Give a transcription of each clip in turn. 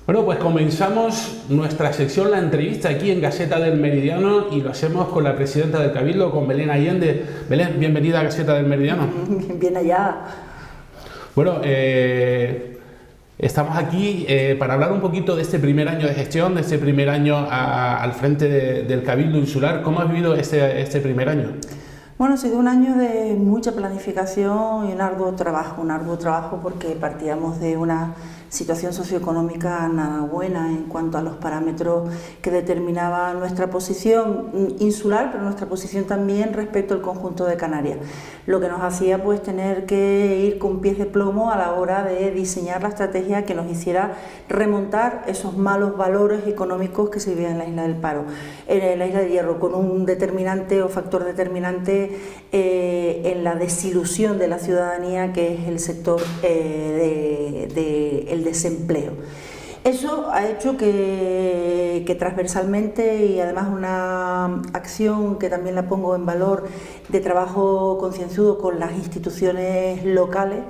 Bueno, pues comenzamos nuestra sección, la entrevista aquí en Gaceta del Meridiano, y lo hacemos con la presidenta del Cabildo, con Belén Allende. Belén, bienvenida a Gaceta del Meridiano. Bien hallada. Bueno, estamos aquí para hablar un poquito de este primer año de gestión, de este primer año al frente del Cabildo Insular. ¿Cómo has vivido este primer año? Bueno, ha sido un año de mucha planificación y un arduo trabajo porque partíamos de una situación socioeconómica nada buena en cuanto a los parámetros que determinaban nuestra posición insular, pero nuestra posición también respecto al conjunto de Canarias, lo que nos hacía pues tener que ir con pies de plomo a la hora de diseñar la estrategia que nos hiciera remontar esos malos valores económicos que se vivían en la isla del Paro, en la isla de Hierro, con un determinante o factor determinante en la desilusión de la ciudadanía, que es el sector del desempleo. Eso ha hecho que transversalmente, y además una acción que también la pongo en valor, de trabajo concienzudo con las instituciones locales,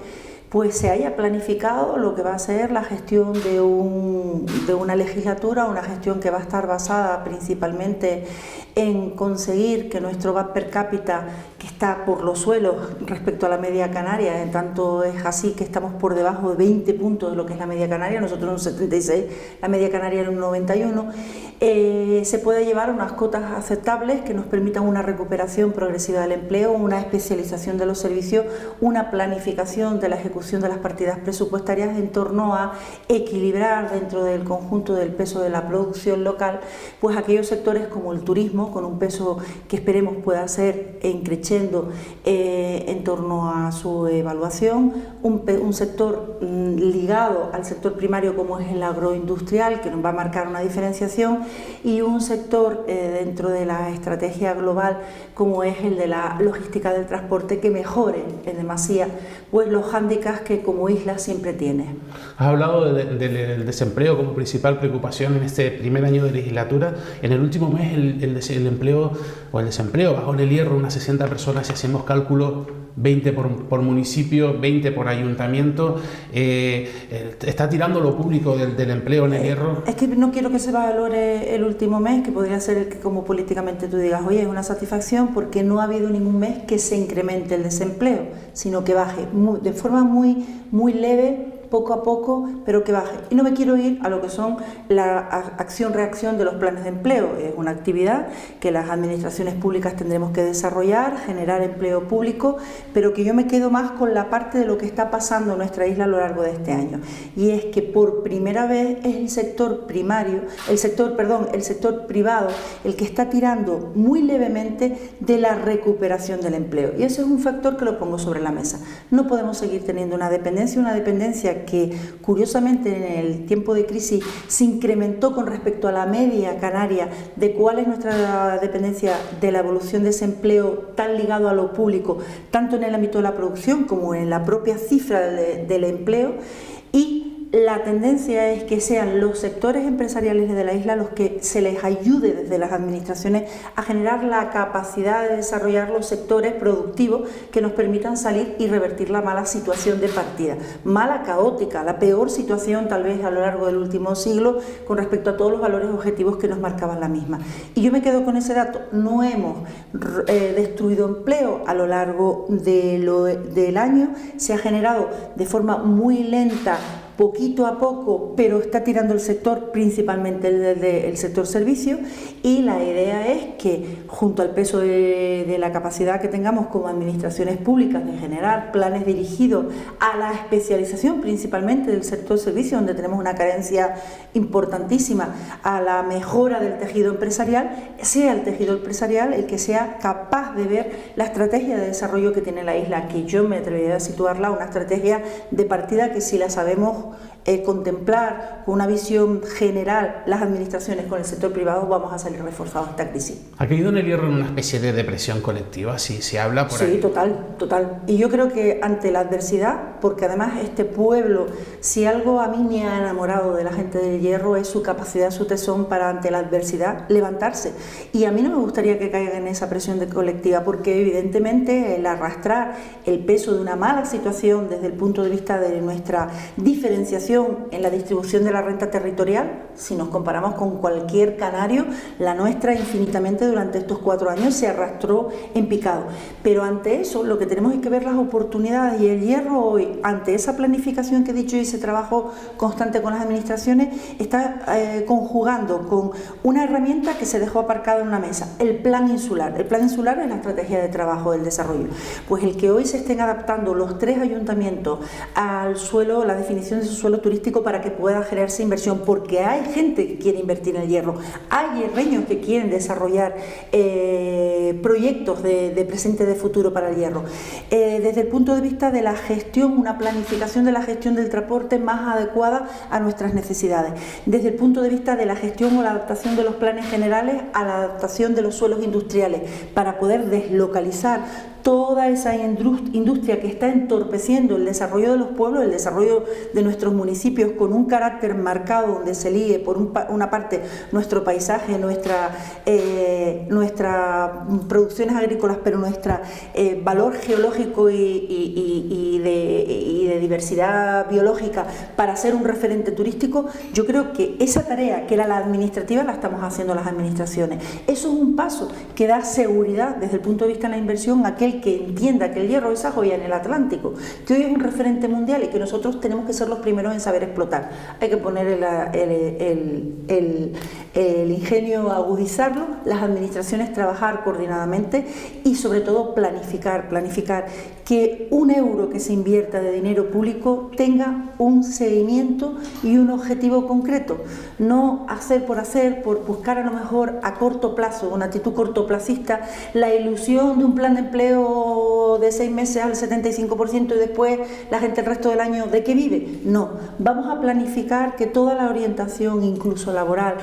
pues se haya planificado lo que va a ser la gestión de una legislatura, una gestión que va a estar basada principalmente en conseguir que nuestro VAT per cápita, que está por los suelos respecto a la media canaria, en tanto es así que estamos por debajo de 20 puntos de lo que es la media canaria, nosotros en un 76, la media canaria en un 91, se puede llevar unas cotas aceptables que nos permitan una recuperación progresiva del empleo, una especialización de los servicios, una planificación de la ejecución de las partidas presupuestarias en torno a equilibrar dentro del conjunto del peso de la producción local, pues aquellos sectores como el turismo, con un peso que esperemos pueda ser creciendo en torno a su evaluación, un sector ligado al sector primario como es el agroindustrial, que nos va a marcar una diferenciación, y un sector dentro de la estrategia global como es el de la logística del transporte, que mejore en demasía pues los hándicaps que como isla siempre tiene. Has hablado del desempleo como principal preocupación en este primer año de legislatura. En el último mes el empleo o el desempleo bajó en el Hierro unas 60 personas, si hacemos cálculos, 20 por municipio, 20 por ayuntamiento. ¿Está tirando lo público del empleo en el Hierro? Es que no quiero que se valore el último mes, que podría ser el que como políticamente tú digas, oye, es una satisfacción, porque no ha habido ningún mes que se incremente el desempleo, sino que baje de forma muy leve, poco a poco, pero que baje. Y no me quiero ir a lo que son la acción-reacción de los planes de empleo. Es una actividad que las administraciones públicas tendremos que desarrollar, generar empleo público, pero que yo me quedo más con la parte de lo que está pasando en nuestra isla a lo largo de este año. Y es que por primera vez es el sector privado, el que está tirando muy levemente de la recuperación del empleo. Y ese es un factor que lo pongo sobre la mesa. No podemos seguir teniendo una dependencia que curiosamente en el tiempo de crisis se incrementó con respecto a la media canaria de cuál es nuestra dependencia de la evolución de ese empleo tan ligado a lo público, tanto en el ámbito de la producción como en la propia cifra del empleo. Y la tendencia es que sean los sectores empresariales de la isla los que se les ayude desde las administraciones a generar la capacidad de desarrollar los sectores productivos que nos permitan salir y revertir la mala situación de partida, mala, caótica, la peor situación tal vez a lo largo del último siglo con respecto a todos los valores objetivos que nos marcaban la misma. Y yo me quedo con ese dato: no hemos destruido empleo a lo largo del año, se ha generado de forma muy lenta, poquito a poco, pero está tirando el sector, principalmente el sector servicio, y la idea es que junto al peso de la capacidad que tengamos como administraciones públicas de generar planes dirigidos a la especialización principalmente del sector servicio, donde tenemos una carencia importantísima, a la mejora del tejido empresarial, sea el tejido empresarial el que sea capaz de ver la estrategia de desarrollo que tiene la isla, que yo me atrevería a situarla, una estrategia de partida que si la sabemos contemplar con una visión general las administraciones con el sector privado, vamos a salir reforzados de esta crisis. ¿Ha caído en el Hierro en una especie de depresión colectiva, si se habla por ahí? Sí, total. Y yo creo que ante la adversidad, porque además este pueblo, si algo a mí me ha enamorado de la gente del Hierro es su capacidad, su tesón para ante la adversidad levantarse. Y a mí no me gustaría que caiga en esa presión colectiva, porque evidentemente el arrastrar el peso de una mala situación desde el punto de vista de nuestra diferenciación diferenciación en la distribución de la renta territorial. Si nos comparamos con cualquier canario, la nuestra infinitamente durante estos 4 años se arrastró en picado. Pero ante eso lo que tenemos es que ver las oportunidades, y el Hierro hoy, ante esa planificación que he dicho y ese trabajo constante con las administraciones, está conjugando con una herramienta que se dejó aparcada en una mesa, el plan insular. El plan insular es la estrategia de trabajo del desarrollo. Pues el que hoy se estén adaptando los 3 ayuntamientos al suelo, la definición de su suelo turístico para que pueda generarse inversión, porque hay gente que quiere invertir en el Hierro, hay hierreños que quieren desarrollar proyectos de presente y de futuro para el Hierro. Desde el punto de vista de la gestión, una planificación de la gestión del transporte más adecuada a nuestras necesidades. Desde el punto de vista de la gestión o la adaptación de los planes generales a la adaptación de los suelos industriales, para poder deslocalizar toda esa industria que está entorpeciendo el desarrollo de los pueblos, el desarrollo de nuestros municipios, con un carácter marcado donde se ligue por una parte nuestro paisaje, nuestras producciones agrícolas, pero nuestro valor geológico y de diversidad biológica para ser un referente turístico. Yo creo que esa tarea, que era la administrativa, la estamos haciendo las administraciones. Eso es un paso que da seguridad desde el punto de vista de la inversión a aquel que entienda que el Hierro es esa joya en el Atlántico, que hoy es un referente mundial y que nosotros tenemos que ser los primeros en saber explotar. Hay que poner el ingenio a agudizarlo, las administraciones trabajar coordinadamente y sobre todo planificar que un euro que se invierta de dinero público tenga un seguimiento y un objetivo concreto, no hacer, por buscar a lo mejor a corto plazo, una actitud cortoplacista, la ilusión de un plan de empleo de 6 meses al 75% y después la gente el resto del año ¿de qué vive? No, vamos a planificar que toda la orientación, incluso laboral,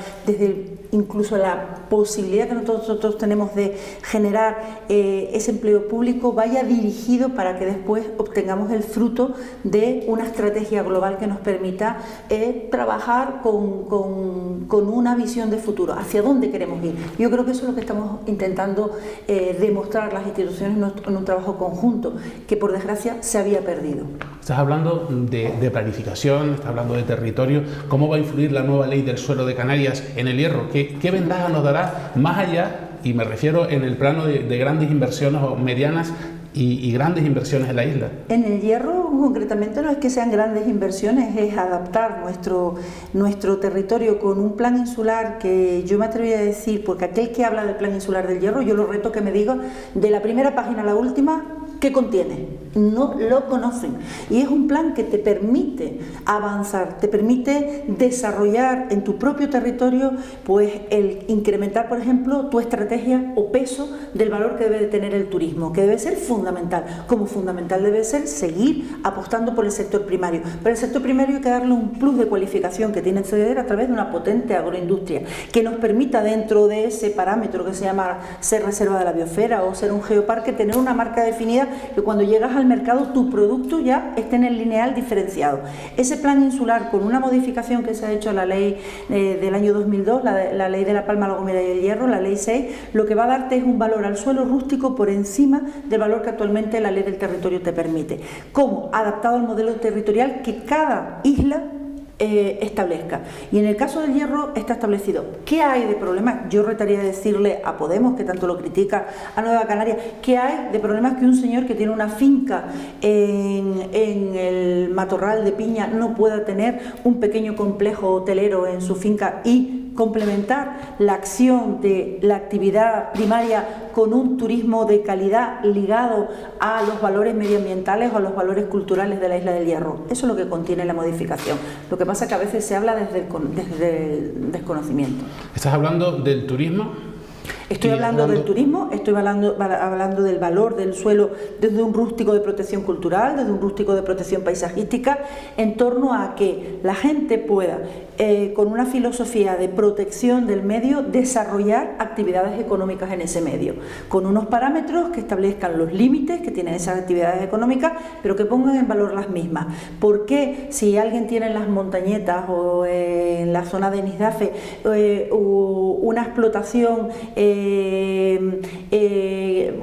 incluso la posibilidad que nosotros tenemos de generar ese empleo público, vaya dirigido para que después obtengamos el fruto de una estrategia global que nos permita trabajar con una visión de futuro, hacia dónde queremos ir. Yo creo que eso es lo que estamos intentando demostrar las instituciones en un trabajo conjunto, que por desgracia se había perdido. Estás hablando de planificación, estás hablando de territorio. ¿Cómo va a influir la nueva ley del suelo de Canarias en el Hierro? ¿Qué ventaja nos dará más allá? Y me refiero en el plano de grandes inversiones o medianas y grandes inversiones en la isla. En el Hierro, concretamente, no es que sean grandes inversiones, es adaptar nuestro territorio con un plan insular que yo me atrevería a decir, porque aquel que habla del plan insular del Hierro, yo lo reto que me diga de la primera página a la última, ¿qué contiene? No lo conocen. Y es un plan que te permite avanzar, te permite desarrollar en tu propio territorio, pues el incrementar, por ejemplo, tu estrategia o peso del valor que debe de tener el turismo, que debe ser fundamental. Como fundamental debe ser seguir apostando por el sector primario. Pero el sector primario hay que darle un plus de cualificación que tiene que ser a través de una potente agroindustria que nos permita, dentro de ese parámetro que se llama ser reserva de la biosfera o ser un geoparque, tener una marca definida que cuando llegas al mercado tu producto ya esté en el lineal diferenciado. Ese plan insular, con una modificación que se ha hecho a la ley del año 2002, la ley de La Palma, La Gomera y el Hierro, la ley 6, lo que va a darte es un valor al suelo rústico por encima del valor que actualmente la ley del territorio te permite. ¿Cómo? Adaptado al modelo territorial que cada isla establezca. Y en el caso del Hierro está establecido. ¿Qué hay de problemas? Yo retaría decirle a Podemos, que tanto lo critica, a Nueva Canaria, ¿qué hay de problemas que un señor que tiene una finca en el matorral de Piña no pueda tener un pequeño complejo hotelero en su finca y complementar la acción de la actividad primaria con un turismo de calidad ligado a los valores medioambientales o a los valores culturales de la isla del Hierro? Eso es lo que contiene la modificación. Lo que pasa es que a veces se habla desde el desconocimiento. ¿Estás hablando del turismo? Estoy hablando del turismo, estoy hablando del valor del suelo desde un rústico de protección cultural, desde un rústico de protección paisajística, en torno a que la gente pueda, con una filosofía de protección del medio, desarrollar actividades económicas en ese medio, con unos parámetros que establezcan los límites que tienen esas actividades económicas, pero que pongan en valor las mismas. ¿Por qué si alguien tiene en las montañetas o en la zona de Nisdafe una explotación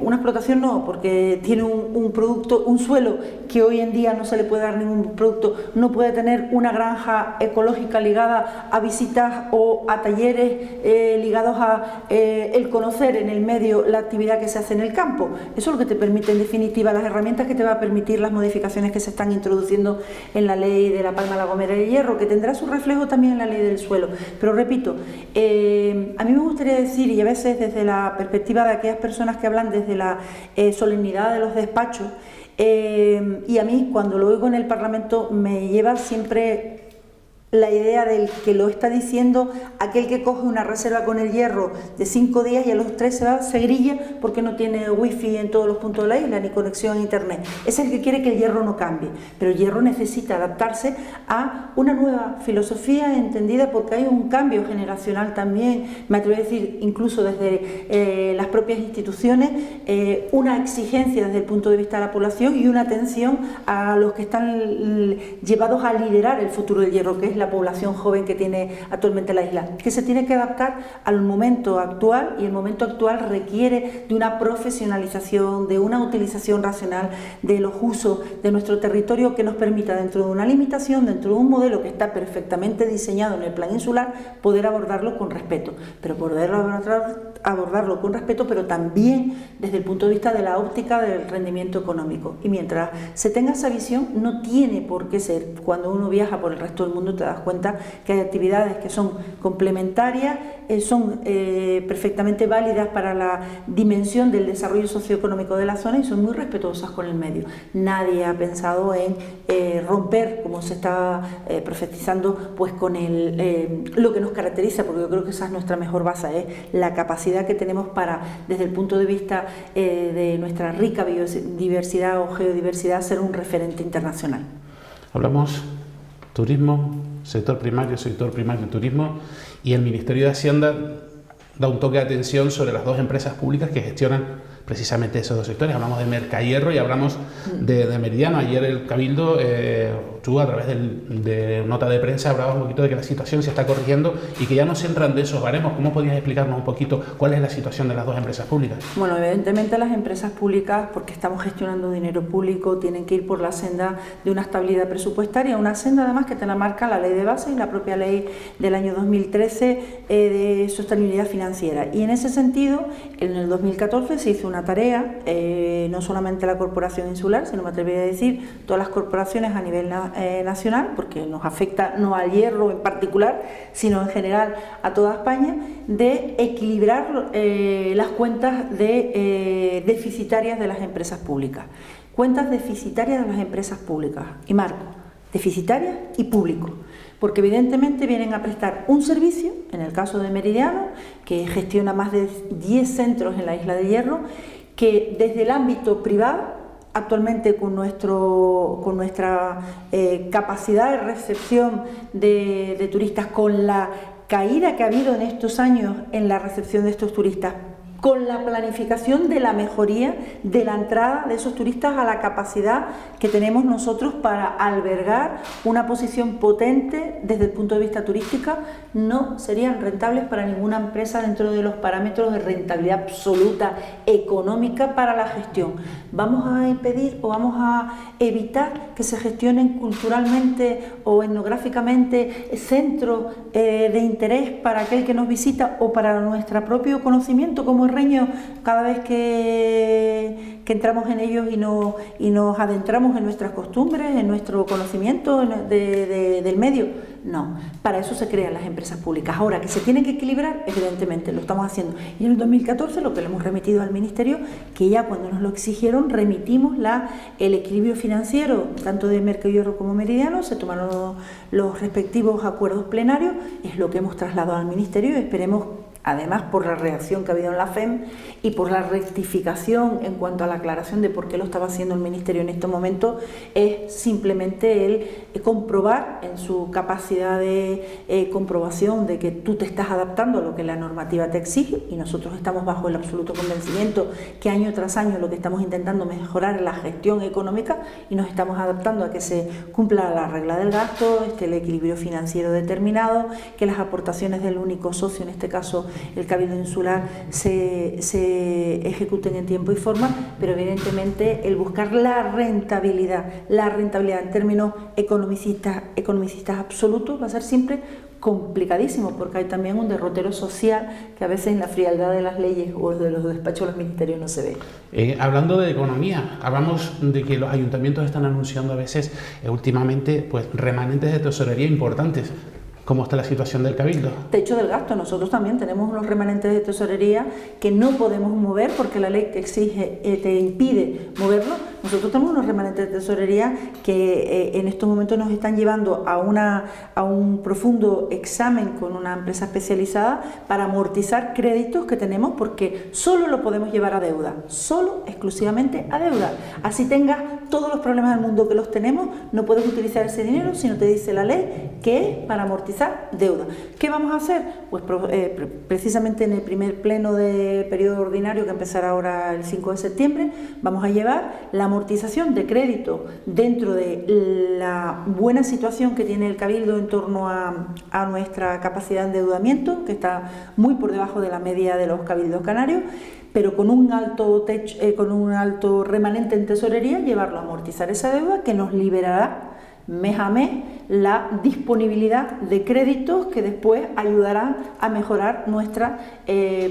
una explotación no, porque tiene un producto, un suelo que hoy en día no se le puede dar ningún producto, no puede tener una granja ecológica ligada a visitas o a talleres ligados a el conocer en el medio la actividad que se hace en el campo. Eso es lo que te permite, en definitiva, las herramientas que te va a permitir las modificaciones que se están introduciendo en la ley de La Palma, La Gomera y el Hierro, que tendrá su reflejo también en la ley del suelo. Pero repito, a mí me gustaría decir, y a veces desde la perspectiva de aquellas personas que hablan desde la solemnidad de los despachos, y a mí cuando lo oigo en el Parlamento me lleva siempre la idea del que lo está diciendo aquel que coge una reserva con el Hierro de 5 días y a los 3 se grilla porque no tiene wifi en todos los puntos de la isla ni conexión a internet. Es el que quiere que el Hierro no cambie, pero el Hierro necesita adaptarse a una nueva filosofía entendida, porque hay un cambio generacional también, me atrevo a decir incluso desde las propias instituciones, una exigencia desde el punto de vista de la población y una atención a los que están llevados a liderar el futuro del Hierro, que es la población joven que tiene actualmente la isla, que se tiene que adaptar al momento actual, y el momento actual requiere de una profesionalización, de una utilización racional de los usos de nuestro territorio que nos permita, dentro de una limitación, dentro de un modelo que está perfectamente diseñado en el plan insular, poder abordarlo con respeto, pero abordarlo con respeto, pero también desde el punto de vista de la óptica del rendimiento económico. Y mientras se tenga esa visión, no tiene por qué ser, cuando uno viaja por el resto del mundo te das cuenta que hay actividades que son complementarias, son perfectamente válidas para la dimensión del desarrollo socioeconómico de la zona y son muy respetuosas con el medio. Nadie ha pensado en romper, como se está profetizando, pues con lo que nos caracteriza, porque yo creo que esa es nuestra mejor base, la capacidad que tenemos para, desde el punto de vista de nuestra rica biodiversidad o geodiversidad, ser un referente internacional. Hablamos turismo, sector primario turismo, y el Ministerio de Hacienda da un toque de atención sobre las dos empresas públicas que gestionan precisamente esos dos sectores. Hablamos de Mercahierro y hablamos de Meridiano. Ayer el Cabildo, tú a través de nota de prensa hablabas un poquito de que la situación se está corrigiendo y que ya no se entran de esos baremos. ¿Cómo podrías explicarnos un poquito cuál es la situación de las dos empresas públicas? Bueno, evidentemente las empresas públicas, porque estamos gestionando dinero público, tienen que ir por la senda de una estabilidad presupuestaria, una senda además que te la marca la ley de base y la propia ley del año 2013 de sostenibilidad financiera. Y en ese sentido, en el 2014 se hizo una tarea, no solamente la Corporación Insular, sino me atrevería a decir todas las corporaciones a nivel nacional, porque nos afecta no al Hierro en particular, sino en general a toda España, de equilibrar las cuentas deficitarias de las empresas públicas. Cuentas deficitarias de las empresas públicas, y marco, deficitarias y público, porque evidentemente vienen a prestar un servicio, en el caso de Meridiano, que gestiona más de 10 centros en la isla de Hierro, que desde el ámbito privado, actualmente con nuestra capacidad de recepción de turistas, con la caída que ha habido en estos años en la recepción de estos turistas, con la planificación de la mejoría de la entrada de esos turistas a la capacidad que tenemos nosotros para albergar una posición potente desde el punto de vista turística, no serían rentables para ninguna empresa dentro de los parámetros de rentabilidad absoluta económica para la gestión. Vamos a impedir o vamos a evitar que se gestionen culturalmente o etnográficamente centros de interés para aquel que nos visita o para nuestro propio conocimiento como reño cada vez que entramos en ellos y nos adentramos en nuestras costumbres, en nuestro conocimiento del medio. No, para eso se crean las empresas públicas. Ahora, que se tienen que equilibrar, evidentemente lo estamos haciendo. Y en el 2014 lo que le hemos remitido al Ministerio, que ya cuando nos lo exigieron remitimos el equilibrio financiero, tanto de Mercahierro como Meridiano, se tomaron los respectivos acuerdos plenarios, es lo que hemos trasladado al Ministerio y esperemos, además por la reacción que ha habido en la FEM y por la rectificación en cuanto a la aclaración de por qué lo estaba haciendo el Ministerio en estos momentos, es simplemente el comprobar en su capacidad de comprobación de que tú te estás adaptando a lo que la normativa te exige, y nosotros estamos bajo el absoluto convencimiento que año tras año lo que estamos intentando mejorar es la gestión económica y nos estamos adaptando a que se cumpla la regla del gasto, el equilibrio financiero determinado, que las aportaciones del único socio, en este caso el Cabildo Insular se ejecuten en tiempo y forma, pero evidentemente el buscar la rentabilidad en términos economicistas absolutos va a ser siempre complicadísimo, porque hay también un derrotero social que a veces en la frialdad de las leyes o de los despachos de los ministerios no se ve. Hablando de economía, hablamos de que los ayuntamientos están anunciando a veces últimamente pues remanentes de tesorería importantes. ¿Cómo está la situación del Cabildo? Techo del gasto. Nosotros también tenemos unos remanentes de tesorería que no podemos mover porque la ley te exige, te impide moverlo. Nosotros tenemos unos remanentes de tesorería que en estos momentos nos están llevando a un profundo examen con una empresa especializada para amortizar créditos que tenemos, porque solo lo podemos llevar a deuda, solo exclusivamente a deuda. Así tengas todos los problemas del mundo que los tenemos, no puedes utilizar ese dinero si no te dice la ley que es para amortizar deuda. ¿Qué vamos a hacer? Pues precisamente en el primer pleno de periodo ordinario, que empezará ahora el 5 de septiembre, vamos a llevar la amortización de crédito dentro de la buena situación que tiene el Cabildo en torno a nuestra capacidad de endeudamiento, que está muy por debajo de la media de los cabildos canarios, pero con un alto remanente en tesorería, llevarlo a amortizar esa deuda que nos liberará mes a mes la disponibilidad de créditos que después ayudarán a mejorar nuestras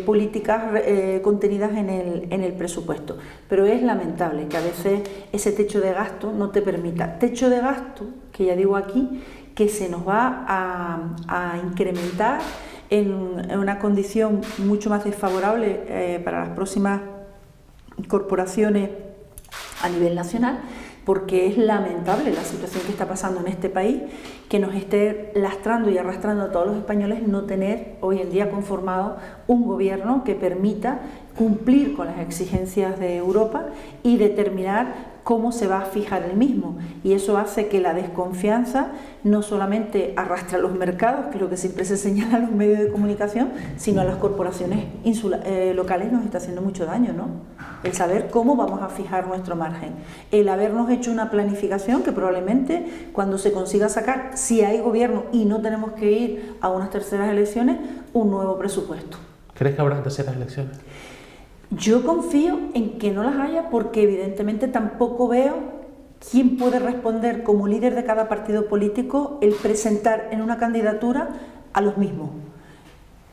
políticas contenidas en el presupuesto. Pero es lamentable que a veces ese techo de gasto no te permita. Techo de gasto, que ya digo aquí, que se nos va a incrementar en una condición mucho más desfavorable para las próximas corporaciones a nivel nacional, porque es lamentable la situación que está pasando en este país, que nos esté lastrando y arrastrando a todos los españoles no tener hoy en día conformado un gobierno que permita cumplir con las exigencias de Europa y determinar cómo se va a fijar el mismo. Y eso hace que la desconfianza no solamente arrastre a los mercados, que es lo que siempre se señala en los medios de comunicación, sino a las corporaciones locales nos está haciendo mucho daño, ¿no? El saber cómo vamos a fijar nuestro margen, el habernos hecho una planificación que probablemente cuando se consiga sacar, si hay gobierno y no tenemos que ir a unas terceras elecciones, un nuevo presupuesto. ¿Crees que habrá terceras elecciones? Yo confío en que no las haya, porque evidentemente tampoco veo quién puede responder como líder de cada partido político el presentar en una candidatura a los mismos.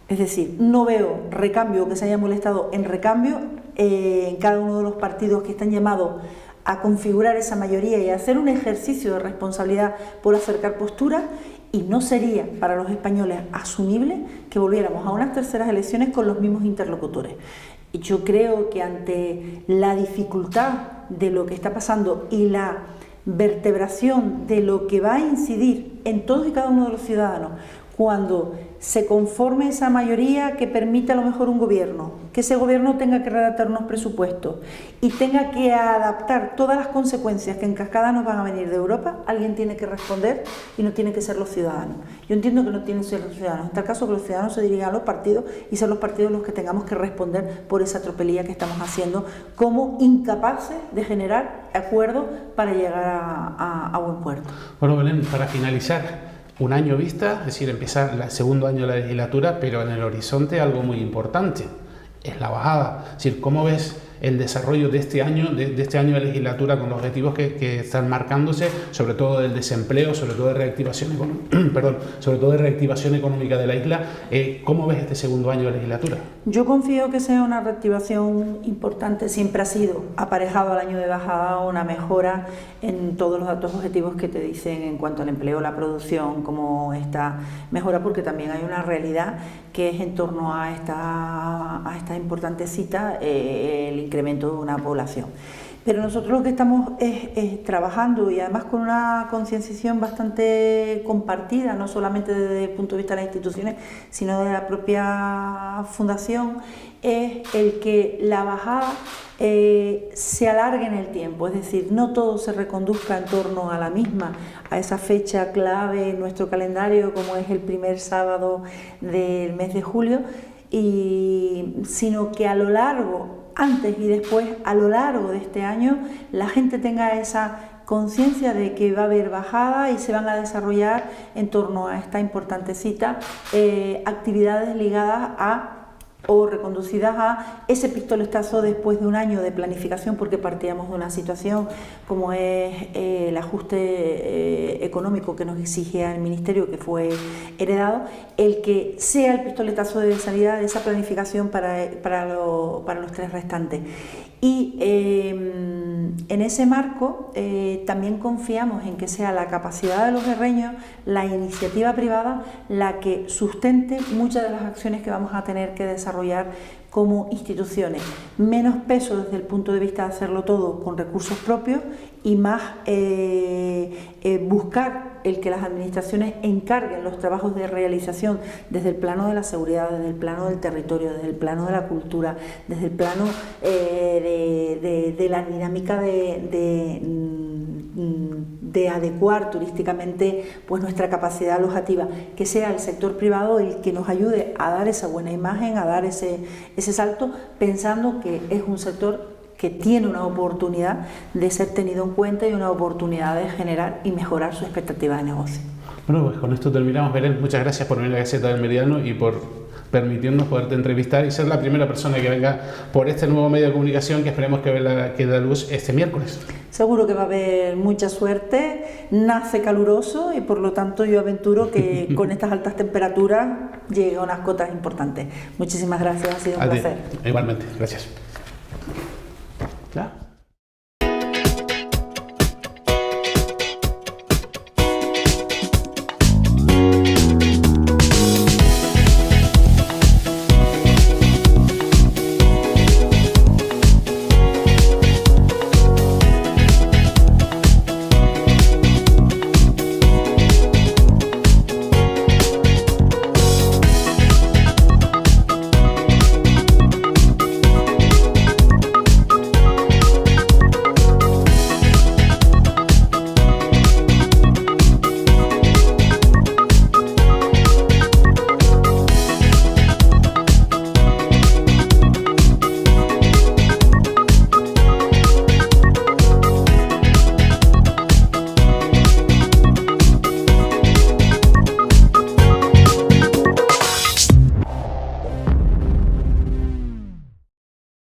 Es decir, no veo Recambio, que se haya molestado en Recambio, en cada uno de los partidos que están llamados a configurar esa mayoría y a hacer un ejercicio de responsabilidad por acercar posturas, y no sería para los españoles asumible que volviéramos a unas terceras elecciones con los mismos interlocutores. Y yo creo que ante la dificultad de lo que está pasando y la vertebración de lo que va a incidir en todos y cada uno de los ciudadanos cuando se conforme esa mayoría que permita a lo mejor un gobierno, que ese gobierno tenga que redactar unos presupuestos y tenga que adaptar todas las consecuencias que en cascada nos van a venir de Europa, alguien tiene que responder y no tiene que ser los ciudadanos. Yo entiendo que no tienen que ser los ciudadanos, en tal caso que los ciudadanos se dirijan a los partidos y sean los partidos los que tengamos que responder por esa tropelía que estamos haciendo como incapaces de generar acuerdos para llegar a buen puerto. Bueno, Belén, para finalizar, un año vista, es decir, empieza el segundo año de la legislatura, pero en el horizonte algo muy importante, es la bajada. Es decir, ¿cómo ves el desarrollo de este año de legislatura con los objetivos que están marcándose, sobre todo del desempleo, sobre todo de reactivación económica de la isla? ¿Cómo ves este segundo año de legislatura? Yo confío que sea una reactivación importante. Siempre ha sido aparejado al año de bajada una mejora en todos los datos objetivos que te dicen en cuanto al empleo, la producción, cómo está mejora, porque también hay una realidad que es en torno a esta importante cita, el incremento de una población. Pero nosotros lo que estamos es trabajando, y además con una concienciación bastante compartida, no solamente desde el punto de vista de las instituciones, sino de la propia fundación, es el que la bajada se alargue en el tiempo, es decir, no todo se reconduzca en torno a la misma, a esa fecha clave en nuestro calendario como es el primer sábado del mes de julio, sino que a lo largo, antes y después, a lo largo de este año, la gente tenga esa conciencia de que va a haber bajada y se van a desarrollar en torno a esta importante cita actividades ligadas a o reconducidas a ese pistoletazo después de un año de planificación, porque partíamos de una situación como es el ajuste económico que nos exigía el Ministerio, que fue heredado, el que sea el pistoletazo de salida de esa planificación para los 3 restantes. Y en ese marco también confiamos en que sea la capacidad de los guerreños, la iniciativa privada, la que sustente muchas de las acciones que vamos a tener que desarrollar como instituciones. Menos peso desde el punto de vista de hacerlo todo con recursos propios y más buscar el que las administraciones encarguen los trabajos de realización desde el plano de la seguridad, desde el plano del territorio, desde el plano de la cultura, desde el plano de la dinámica de adecuar turísticamente pues nuestra capacidad alojativa, que sea el sector privado el que nos ayude a dar esa buena imagen, a dar ese salto, pensando que es un sector que tiene una oportunidad de ser tenido en cuenta y una oportunidad de generar y mejorar su expectativa de negocio. Bueno, pues con esto terminamos. Belén, muchas gracias por venir a la Gaceta del Meridiano y por permitirnos poderte entrevistar y ser la primera persona que venga por este nuevo medio de comunicación que esperemos que dé luz este miércoles. Seguro que va a haber mucha suerte, nace caluroso y por lo tanto yo aventuro que con estas altas temperaturas llegue a unas cotas importantes. Muchísimas gracias, ha sido un placer. Igualmente, gracias.